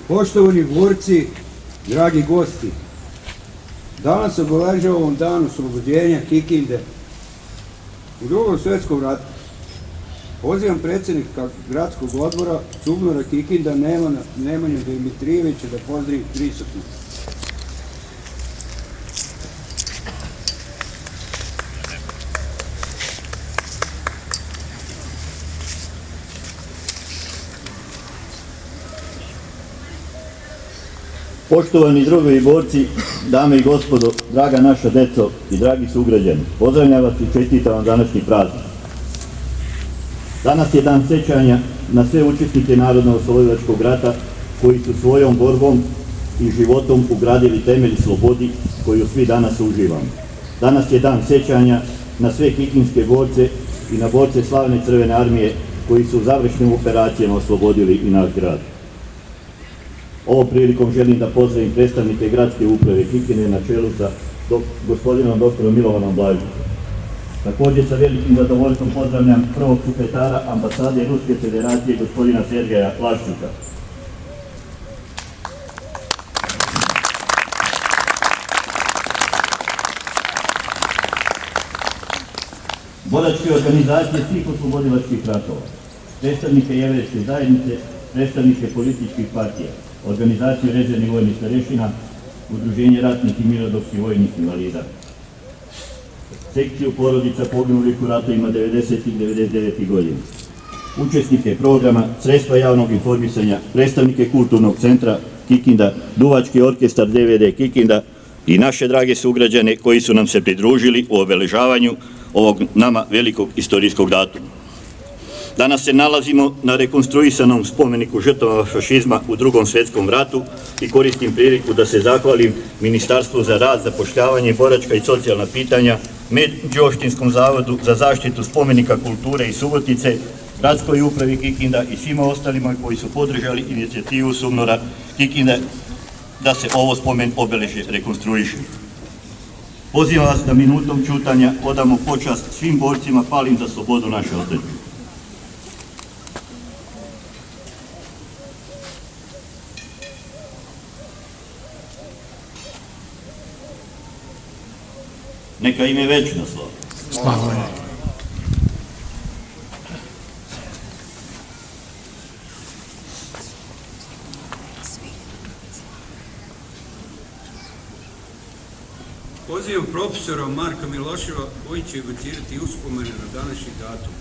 Poštovani borci, dragi gosti, danas obeležavamo dan oslobođenja Kikinde u Drugom svjetskom ratu. Pozivam predsjednika gradskog odbora Čubnora Kikinda Nemanju Dimitrijevića da pozdravi prisutno. Poštovani drugovi borci, dame i gospodo, draga naša deco i dragi sugrađani, pozdravljam vas i čestitam vam današnji praznik. Danas je dan sećanja na sve učesnike Narodno-oslobodilačkog rata koji su svojom borbom i životom ugradili temelj slobodi koju svi danas uživamo. Danas je dan sećanja na sve kikindske borce i na borce slavne Crvene armije koji su u završnim operacijama oslobodili i naš grad. Ovom prilikom želim da pozdravim predstavnike gradske uprave Kikinde na čelu sa gospodinom doktorom Milovanom Blažićem. Također sa velikim zadovoljstvom pozdravljam prvog sekretara ambasade Ruske federacije gospodina Sergeja Laščuka. Boračke organizacije svih oslobodilačkih ratova, predstavnike jevrejske zajednice, predstavnike političkih partija, organizaciju rezervnih vojnih starešina, udruženje ratnih i mirnodopskih vojnih invalida, sekciju porodica poginulih u ratovima 90. i 99. godina, učesnike programa, sredstva javnog informisanja, predstavnike kulturnog centra Kikinda, duvački orkestar DVD Kikinda i naše drage sugrađane koji su nam se pridružili u obeležavanju ovog nama velikog istorijskog datuma. Danas se nalazimo na rekonstruisanom spomeniku žrtvama fašizma u Drugom svjetskom ratu i koristim priliku da se zahvalim Ministarstvu za rad, zapošljavanje, boračka i socijalna pitanja, Međuopštinskom zavodu za zaštitu spomenika kulture i Subotice, gradskoj upravi Kikinda i svima ostalima koji su podržali inicijativu SUBNOR-a Kikinda da se ovo spomen obeležje rekonstruiše. Pozivam vas da minutom ćutanja odamo počast svim borcima palim za slobodu naše otadžbine. Neka im je večna slava. Slava je. Pozivam profesora Marka Miloševa koji će evocirati uspomene na današnji datum.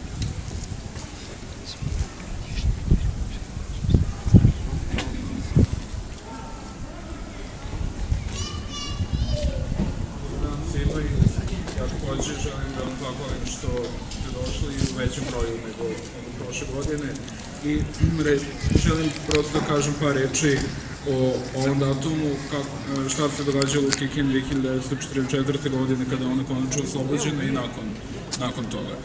Takođe želim da vam zahvalim što ste došli u većem broju nego prošle godine i želim prosto da kažem par reči o ovom datumu, šta se događalo u Kikindi 1944. godine kada je ona konačno oslobođena i nakon toga.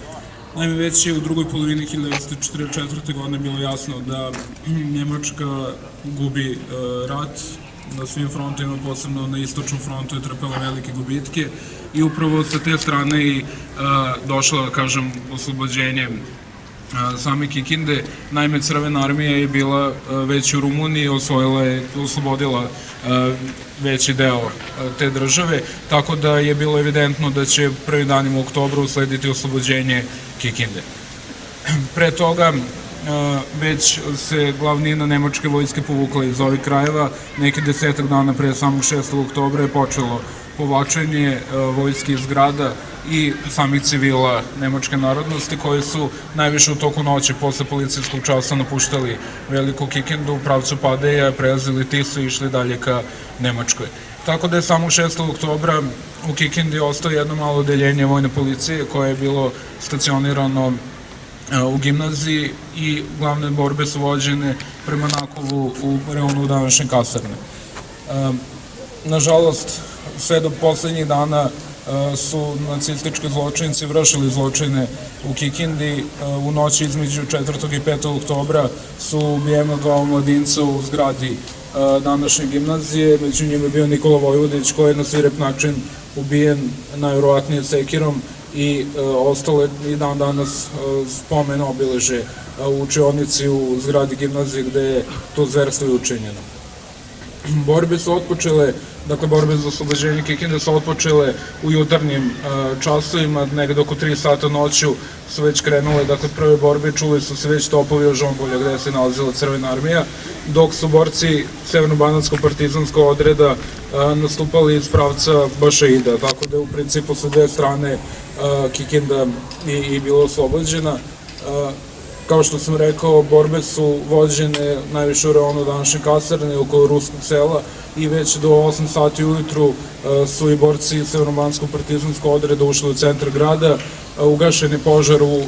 Naime, već je u drugoj polovini 1944. godine bilo jasno da Njemačka gubi rat na svim frontovima, posebno na istočnom frontu je trpela velike gubitke i upravo sa te strane i došlo, da kažem, oslobođenje same Kikinde. Naime, Crvena armija je bila već u Rumuniji, oslobodila veći deo te države, tako da je bilo evidentno da će prvi danima u oktobru uslediti oslobođenje Kikinde. Pre toga već se glavnina nemačke vojske povukla iz ovih krajeva. Neki 10 dana pre samog 6. oktobra je počelo povlačenje vojske iz grada i samih civila nemačke narodnosti koji su najviše u toku noći posle policijskog časa napuštali veliku Kikindu u pravcu Padeja, prelazili Tisu i išli dalje ka Nemačkoj. Tako da je samog 6. oktobra u Kikindi ostao jedno malo odeljenje vojne policije koje je bilo stacionirano u gimnaziji i glavne borbe su vođene prema Nakovu u reonu današnje kasarne. Nažalost, sve do poslednjih dana su nacistički zločinci vršili zločine u Kikindi. U noći između 4. i 5. oktobra su ubijena 2 mladinca u zgradi današnje gimnazije. Među njima je bio Nikola Vojvodić koji je na svirep način ubijen najverovatnije sekirom i ostale i dan danas spomen obeleže u učionici u zgradi gimnazije gde je to zverstvo i učinjeno. Borbe su otpočele, dakle borbe za oslobođenje Kikinde su otpočele u jutarnjim časovima, negde oko 3 sata noću su već krenule, dakle prve borbe, čuli su se već topovi od Žompolja gde se nalazila Crvena armija, dok su borci Severno-banatskog partizanskog odreda nastupali iz pravca Bašaida, tako da je u principu sa dve strane Kikinda i bila oslobođena. Kao što sam rekao, borbe su vođene najviše u reonu današnje kasarne oko Ruskog sela i već do 8 sati ujutru su i borci Severnobanskog partizanskog odreda ušli u centar grada, ugašen je požar u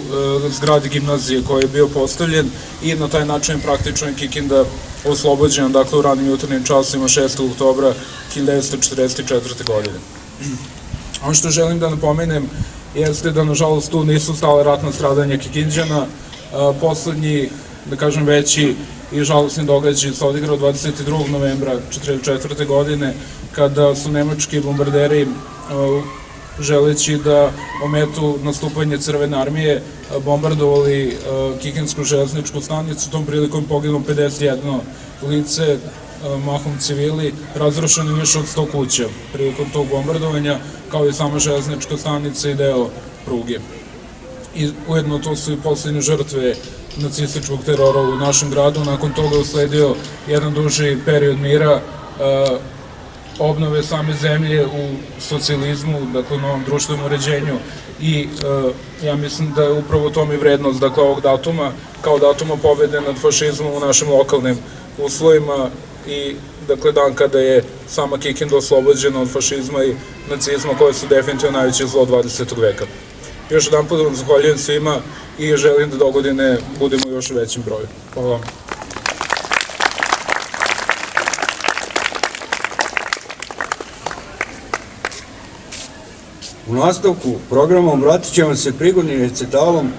zgradi gimnazije koji je bio postavljen i na taj način praktično je Kikinda oslobođena, dakle u ranim jutarnjim časovima 6. oktobra 1944. godine. Ono što želim da napomenem jeste da nažalost tu nisu stale ratna stradanja Kikinđana. Poslednji, da kažem veći i žalosni događaj se odigrao 22. novembra 1944. godine kada su nemački bombarderi želeći da ometu nastupanje Crvene armije bombardovali Kikinsku železničku stanicu. Tom prilikom poginulo 51 lice, mahom civili, razrušeno više od 100 kuća prilikom tog bombardovanja, kao i sama železnička stanica i deo pruge. I ujedno to su i poslednje žrtve nacističkog terora u našem gradu. Nakon toga usledio jedan duži period mira, obnove same zemlje u socijalizmu, dakle u novom društvenom uređenju i ja mislim da je upravo to mi vrednost, dakle ovog datuma, kao datuma pobede nad fašizmom u našim lokalnim uslovima i dakle dan kada je sama Kikinda oslobođena od fašizma i nacizma koje su definitivno najveće zlo 20. veka. Još jedan put vam zahvaljujem svima i želim da dogodine budemo još u većem broju. Hvala vam. U nastavku programa obratit ćemo se prigodnim recitalom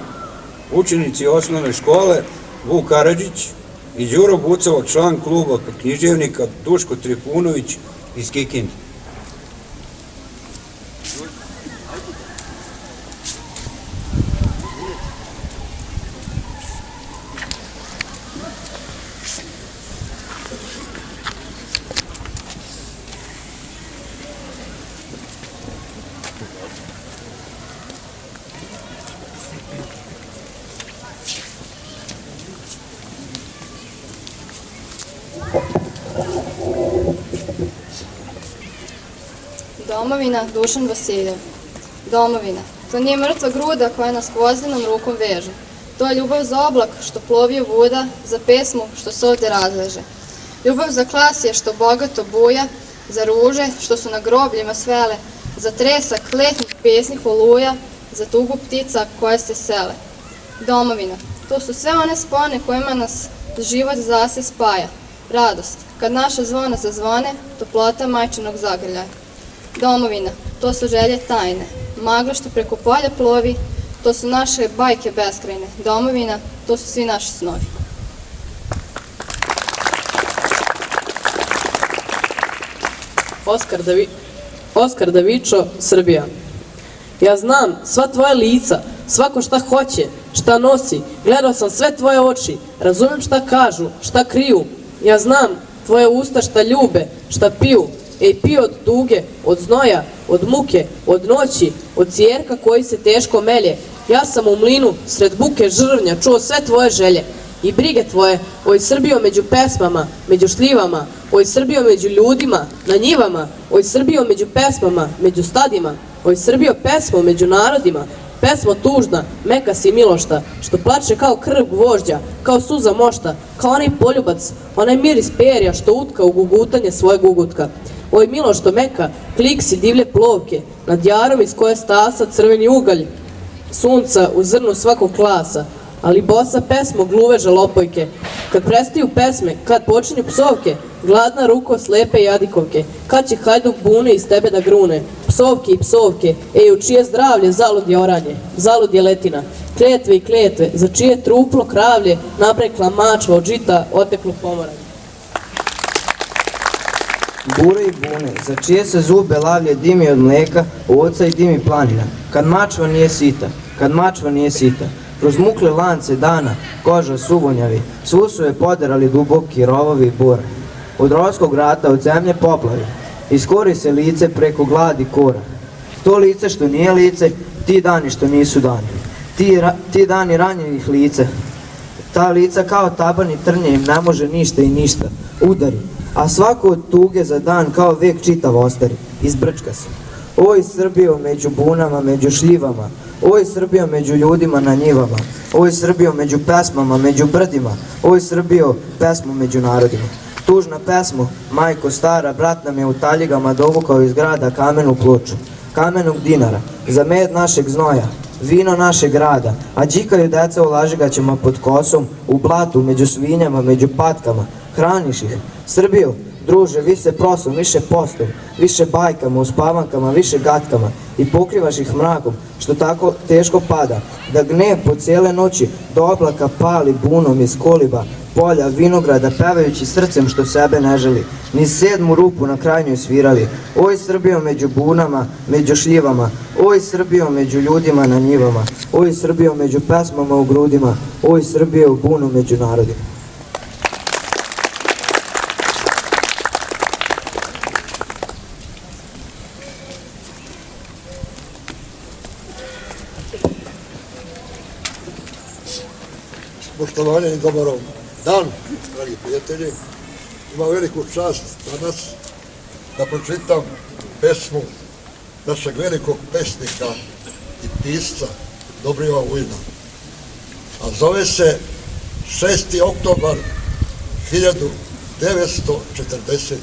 učenici osnovne škole Vuk Karadžić i Đuro Bucovak, član kluba književnika Duško Trifunović iz Kikinde. Domovina, Dušan Vasiljev. Domovina, to nije mrtva gruda koja nas gvozdenom rukom veže. To je ljubav za oblak što plovi u vuda, za pesmu što se ovde razleže. Ljubav za klasje što bogato buja, za ruže što su na grobljima svele, za tresak letnjih pesnih oluja, za tugu ptica koje se sele. Domovina, to su sve one spone kojima nas život zase spaja. Radost, kad naša zvona zazvone, toplota majčinog zagrljaja. Domovina, to su želje tajne, magla što preko polja plovi, to su naše bajke beskrajne. Domovina, to su svi naši snovi. Oskar Davičo, Srbija. Ja znam sva tvoja lica, svako šta hoće, šta nosi, gledao sam sve tvoje oči, razumem šta kažu, šta kriju. Ja znam tvoje usta šta ljube, šta piju, piju od tuge, od znoja, od muke, od noći, od cijerka koji se teško melje. Ja sam u mlinu, sred buke žrvnja, čuo sve tvoje želje i brige tvoje, oj Srbijo među pesmama, među šljivama, oj Srbijo među ljudima, na njivama, oj Srbijo među pesmama, među stadima, oj Srbijo pesmo među narodima, pesmo tužna, meka si milošta, što plače kao krv gvožđa, kao suza mošta, kao onaj poljubac, onaj miris perja što utka u gugutanje svoje gugutka. Oj milošto meka, klik si divlje plovke, nad jarom iz koje stasa crveni ugalj, sunca u zrnu svakog klasa, ali bosa pesmo gluve žalopojke. Kad prestaju pesme, kad počinju psovke, gladna ruko slepe jadikovke, kad će hajduk bune iz tebe da grune, psovke i psovke, u čije zdravlje zalud je oranje, zalud je letina, kletve i kletve, za čije truplo kravlje nabrekla mačva od žita oteklo pomoranje. Bure i bune, za čije se zube lavlje dimi od mleka, oca i dimi planina, kad mačva nije sita, kad mačva nije sita, kroz mukle lance dana, koža suvonjavi, svu su je poderali duboki rovovi bura. Od rovskog rata, od zemlje poplavi, iskori se lice preko gladi kora. To lice što nije lice, ti dani što nisu dani, ti dani ranjenih lice, ta lica kao tabani trnje im ne može ništa i ništa, udari. A svako od tuge za dan kao vek čitav ostari, izbrčka se. Oj Srbijo među bunama, među šljivama, Oj Srbijo među ljudima na njivama, oj Srbijo među pesmama, među brdima, oj Srbijo pesmo među narodima. Tužna pesmo, majko stara, brat nam je u taljigama dovukao iz grada kamenu ploču, kamenog dinara, za med našeg znoja, vino našeg grada, a đikaju deca u lažigaćama pod kosom, u blatu, među svinjama, među patkama, hraniš ih. Srbijo, druže, više prosom, više postom, više bajkama, uspavankama, više gatkama i pokrivaš ih mrakom, što tako teško pada, da gnev po cijele noći do oblaka pali bunom iz koliba, polja, vinograda, pevajući srcem što sebe ne želi, ni sedmu rupu na krajnjoj sviravi. Oj Srbijo među bunama, među šljivama, oj Srbijo među ljudima na njivama, oj Srbijo među pesmama u grudima, oj Srbijo u bunu među narodima. Poštovanje i dobar dan, dragi prijatelji. Imam veliku čast danas da pročitam pesmu našeg velikog pesnika i pisca Dobrivoja Vujna. A zove se 6. oktobar 1945.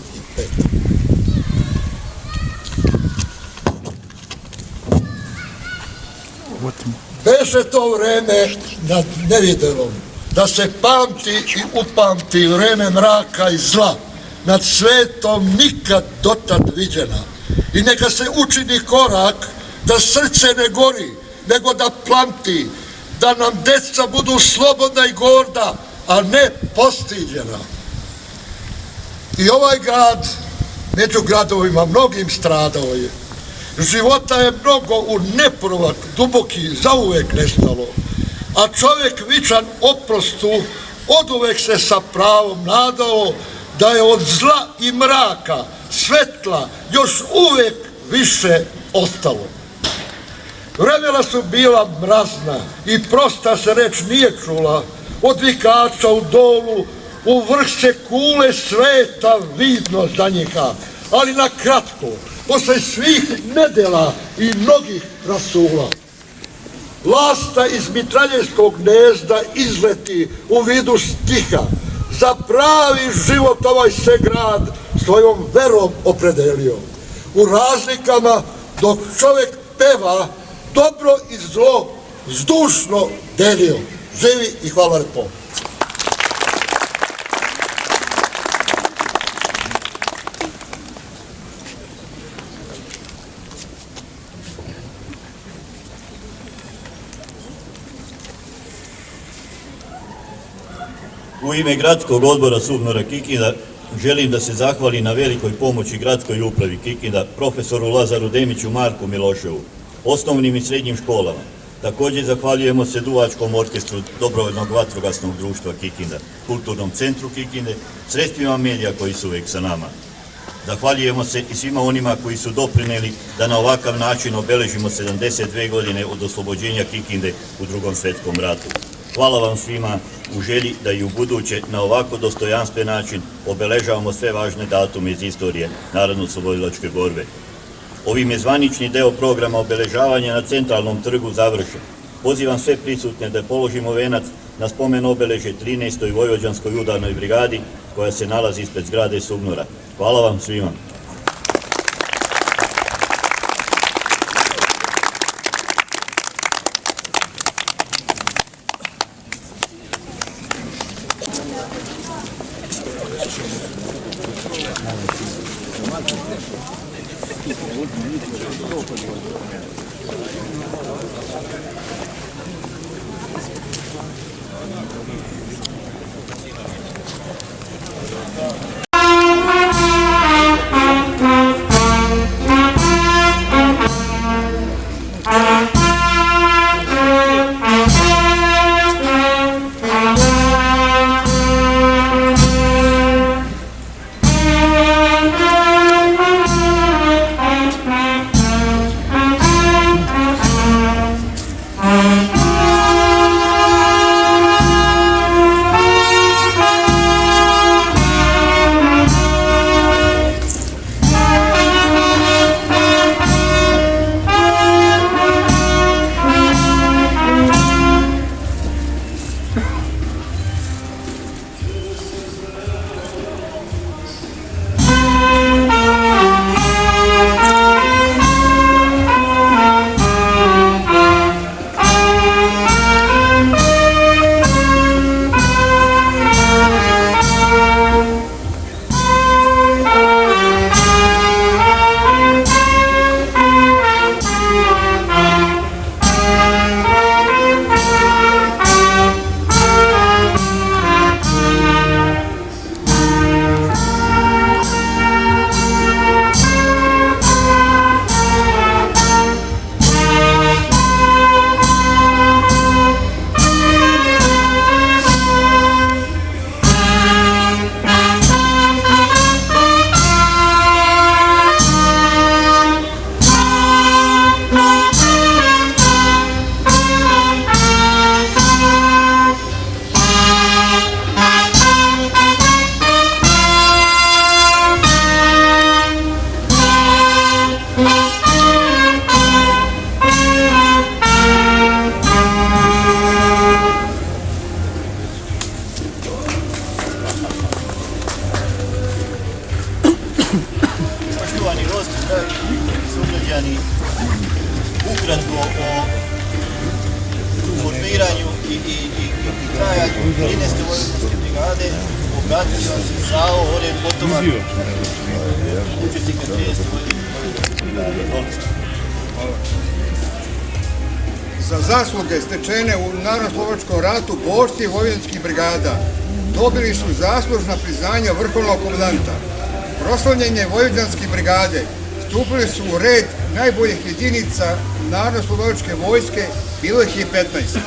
Beše to vreme nad nevidelom, da se pamti i upamti vreme mraka i zla, nad svetom nikad dotad viđena. I neka se učini korak, da srce ne gori, nego da plamti, da nam deca budu slobodna i gorda, a ne postiđena. I ovaj grad, među gradovima, mnogim stradao je. Života je mnogo u neporovak, duboki, zauvek nestalo, a čovjek vičan oprostu oduvek se sa pravom nadao da je od zla i mraka, svetla još uvek više ostalo. Vremena su bila mrazna i prosta se reč nije čula, od vikača u dolu, u vrh se kule sveta vidno za njega, ali na kratko, posle svih nedela i mnogih rasula. Lasta iz mitraljevskog gnezda izleti u vidu stiha, za pravi život ovaj se grad svojom verom opredelio. U razlikama dok čovjek peva, dobro i zlo zdušno delio. Živi i hvala lepo. U ime Gradskog odbora SUBNOR-a Kikinda želim da se zahvali na velikoj pomoći Gradskoj upravi Kikinda, profesoru Lazaru Demiću, Marku Miloševu, osnovnim i srednjim školama. Također zahvaljujemo se Duvačkom orkestru Dobrovoljnog vatrogasnog društva Kikinda, Kulturnom centru Kikinde, sredstvima medija koji su uvijek sa nama. Zahvaljujemo se i svima onima koji su doprineli da na ovakav način obeležimo 72 godine od oslobođenja Kikinde u Drugom svjetskom ratu. Hvala vam svima u želji da i u buduće na ovako dostojanstven način obeležavamo sve važne datume iz istorije narodno-oslobodilačke borbe. Ovim je zvanični deo programa obeležavanja na Centralnom trgu završen. Pozivam sve prisutne da položimo venac na spomen obeležje 13. Vojvođanskoj udarnoj brigadi koja se nalazi ispred zgrade SUBNOR-a. Hvala vam svima. ukratko o formiranju i trajanju 13. vojvodinske brigade. Obratit ću vam se Žao, Oren Potomak, učesnika 13. vojvodinske brigade. Za zasluge stečene u Narodno-slobodačkom ratu borci vojvodinskih brigada dobili su zaslužna priznanja vrhovnog komandanta. Proslavljenje vojvođanske brigade stupili su u red najboljih jedinica Narodno-slobodačke vojske, bilo ih je 15.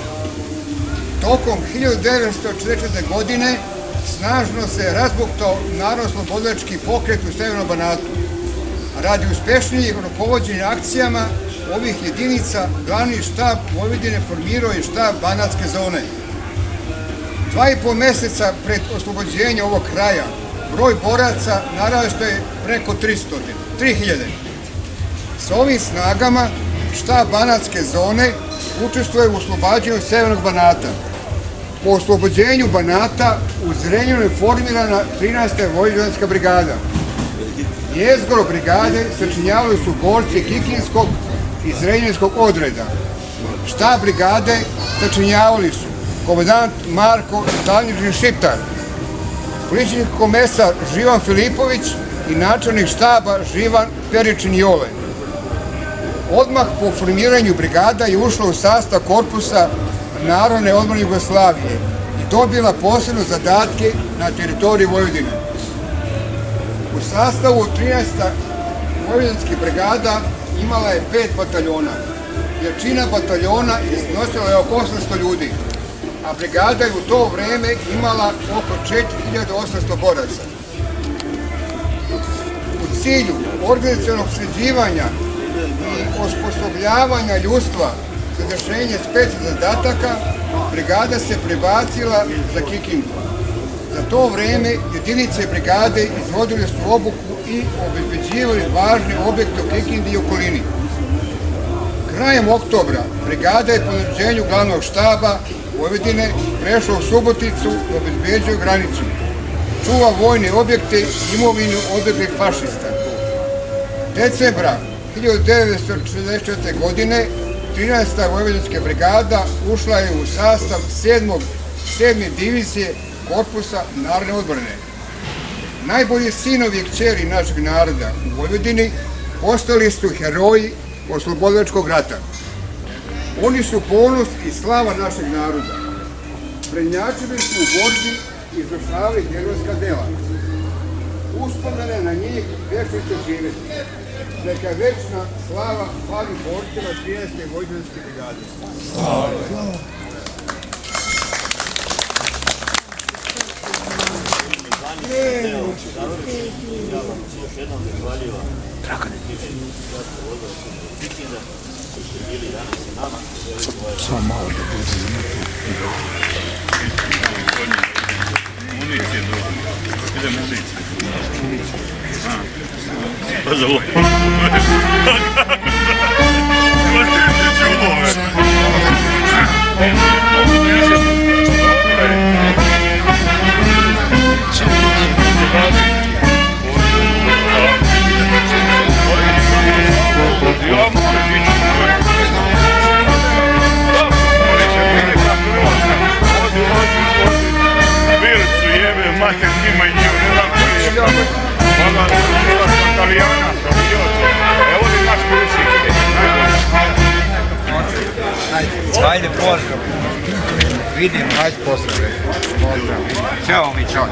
Tokom 1944. godine snažno se razbuktao Narodno-slobodački pokret u Severnom Banatu. Radi uspešnijih rukovođenja akcijama ovih jedinica, glavni štab Vojvodine formirao je štab Banatske zone. 2,5 meseca pred oslobođenje ovog kraja broj boraca narastao je preko 3.000. Sa ovim snagama štab Banatske zone učestvuje u oslobađanju Severnog Banata. Po oslobođenju Banata u Zrenjaninu je formirana 13. vojvođanska brigada. Jezgro brigade sačinjavali su borci Kikinskog i Zrenjaninskog odreda. Štab brigade sačinjavali su komandant Marko Talničin Šiptar, poličnik komesar Živan Filipović i načelnik štaba Živan Peričin Jole. Odmah po formiranju brigada je ušla u sastav korpusa Narodne odbrane Jugoslavije i dobila posebne zadatke na teritoriji Vojvodine. U sastavu 13. vojvođanskih brigada imala je 5 bataljona. Jačina bataljona iznosila je oko 800 ljudi, a brigada je u to vreme imala oko 4800 boraca. U cilju organizacionog sređivanja i osposobljavanja ljudstva za izvršenje specijalnih zadataka, brigada se prebacila za Kikindu. Za to vreme jedinice brigade izvodile su obuku i obezbeđivali važne objekte u Kikindi i okolini. Krajem oktobra brigada je po naređenju glavnog štaba Vojvodine prešla u Suboticu da obezbeđuje granicu. Čuva vojne objekte i imovinu odbjeglih fašista. Decembra 1944. godine 13. vojvođanska brigada ušla je u sastav 7. divizije korpusa Narodne odbrane. Najbolji sinovi i kćeri našeg naroda u Vojvodini postali su heroji oslobodilačkog rata. Oni su ponos i slava našeg naroda. Prednjačili su u borbi i izvršavali herojska dela. Uspomene na njih vječno će živjeti. Neka večna slava fali borcima 13. vojvođanske brigade. Ja vam još jednom zahvaljivam. Samo malo da budemo municije dođe. Ide municije. Pa za ovo. Ajde, pozdrav. Vidim, ajde, pozdrav. Ćao mi, čao.